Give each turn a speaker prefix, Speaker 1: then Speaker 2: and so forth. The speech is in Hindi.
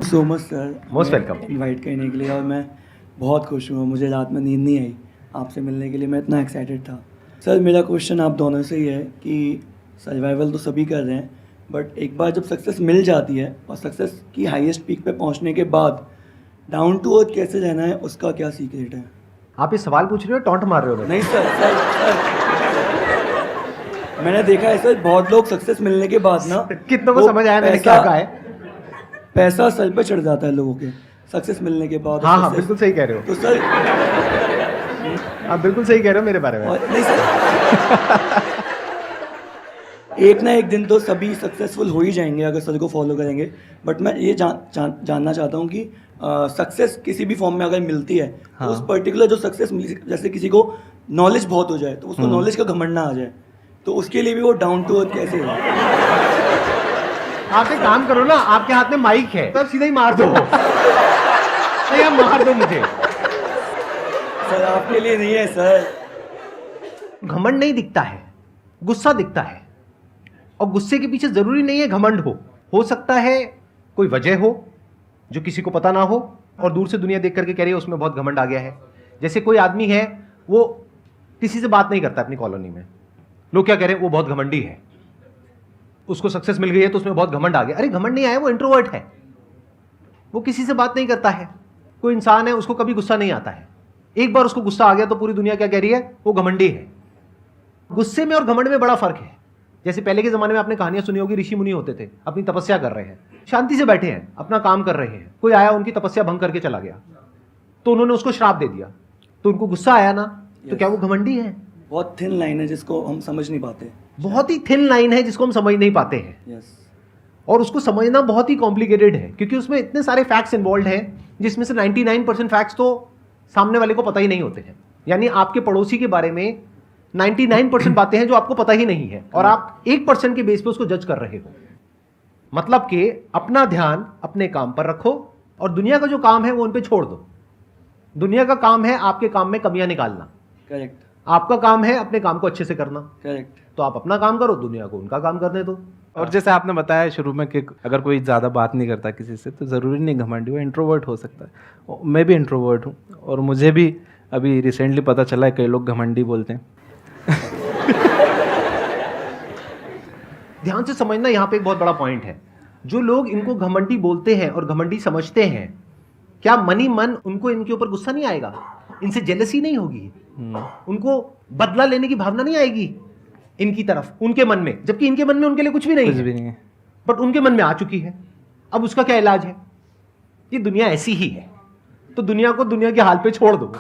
Speaker 1: So much sir,
Speaker 2: most welcome.
Speaker 1: Invite करने के लिए। और मैं बहुत खुश हूँ, मुझे रात में नींद नहीं आई आपसे मिलने के लिए, मैं इतना एक्साइटेड था। सर मेरा क्वेश्चन आप दोनों से ही है कि सर्वाइवल तो सभी कर रहे हैं, बट एक बार जब सक्सेस मिल जाती है और सक्सेस की हाईएस्ट पीक पे पहुंचने के बाद डाउन टू अर्थ कैसे रहना है, उसका क्या सीक्रेट है?
Speaker 2: आप ये सवाल पूछ रहे हो, टॉन्ट मार रहे हो?
Speaker 1: नहीं सर, मैंने देखा है सर, बहुत लोग सक्सेस मिलने के बाद ना,
Speaker 2: कितनों को
Speaker 1: वो
Speaker 2: समझ आया मैंने क्या कहा है?
Speaker 1: पैसा सर पे चढ़ जाता है लोगों के सक्सेस मिलने के बाद।
Speaker 2: हाँ, बिल्कुल सही कह रहे हो।
Speaker 1: तो सर
Speaker 2: आप बिल्कुल सही कह रहे हो मेरे बारे में।
Speaker 1: नहीं सर, एक ना एक दिन तो सभी सक्सेसफुल हो ही जाएंगे अगर सर को फॉलो करेंगे। बट मैं ये जानना चाहता हूँ कि सक्सेस किसी भी फॉर्म में अगर मिलती है तो उस पर्टिकुलर जो सक्सेस मिली, जैसे किसी को नॉलेज बहुत हो जाए तो उसको नॉलेज का घमंड ना आ जाए, तो उसके लिए भी वो डाउन टू अर्थ कैसे है?
Speaker 2: आप एक काम करो ना, आपके हाथ में माइक है, तब सीधा ही मार दो। नहीं, आप मार दो मुझे।
Speaker 1: सर आपके लिए नहीं है सर।
Speaker 2: घमंड नहीं दिखता है, गुस्सा दिखता है। और गुस्से के पीछे जरूरी नहीं है घमंड हो सकता है कोई वजह हो जो किसी को पता ना हो और दूर से दुनिया देख करके कह रही है उसमें बहुत घमंड आ गया है। जैसे कोई आदमी है, वो किसी से बात नहीं करता अपनी कॉलोनी में, लोग क्या कह रहे हैं, वो बहुत घमंडी है, उसको सक्सेस मिल गई है तो उसमें बहुत घमंड आ गया। अरे घमंड नहीं आया, वो इंट्रोवर्ट है, वो किसी से बात नहीं करता है। कोई इंसान है, उसको कभी गुस्सा नहीं आता है, एक बार उसको गुस्सा आ गया तो पूरी दुनिया क्या कह रही है, वो घमंडी है। गुस्से में और घमंड में बड़ा फर्क है। जैसे पहले के जमाने में आपने कहानियां सुनी होगी, ऋषि मुनि होते थे, अपनी तपस्या कर रहे हैं, शांति से बैठे हैं, अपना काम कर रहे हैं, कोई आया उनकी तपस्या भंग करके चला गया तो उन्होंने उसको श्राप दे दिया, तो उनको गुस्सा आया ना, तो क्या वो घमंडी है?
Speaker 1: बहुत थिन लाइन है जिसको हम समझ नहीं पाते।
Speaker 2: बहुत ही थिन लाइन है जिसको हम समझ नहीं पाते हैं।
Speaker 1: यस।
Speaker 2: और उसको समझना बहुत ही कॉम्प्लिकेटेड है क्योंकि उसमें इतने सारे फैक्ट्स इन्वॉल्व हैं जिसमें से 99% फैक्ट्स तो सामने वाले को पता ही नहीं होते हैं। यानी आपके पड़ोसी के बारे में 99% बातें हैं जो आपको पता ही नहीं है और आप 1% के बेस पे उसको जज कर रहे हो। मतलब कि अपना ध्यान अपने काम पर रखो और दुनिया का जो काम है वो उन पे छोड़ दो। दुनिया का काम है आपके काम में कमियां निकालना,
Speaker 1: करेक्ट।
Speaker 2: आपका काम है अपने काम को अच्छे से करना।
Speaker 1: करेक्ट।
Speaker 2: तो आप अपना काम करो, दुनिया को उनका काम करने दो।
Speaker 3: और जैसे आपने बताया शुरू में कि अगर कोई ज़्यादा बात नहीं करता किसी से तो ज़रूरी नहीं घमंडी, वो इंट्रोवर्ट हो सकता है। मैं भी इंट्रोवर्ट हूँ और मुझे भी अभी रिसेंटली पता चला है कई लोग घमंडी बोलते हैं।
Speaker 2: ध्यान से समझना, यहाँ पे एक बहुत बड़ा पॉइंट है। जो लोग इनको घमंडी बोलते हैं और घमंडी समझते हैं, क्या मनी मन उनको इनके ऊपर गुस्सा नहीं आएगा, इनसे जेलसी नहीं होगी, उनको बदला लेने की भावना नहीं आएगी इनकी तरफ उनके मन में, जबकि इनके मन में उनके लिए कुछ भी नहीं है, बट उनके मन में आ चुकी है। अब उसका क्या इलाज है? ये दुनिया ऐसी ही है, तो दुनिया को दुनिया के हाल पे छोड़ दो।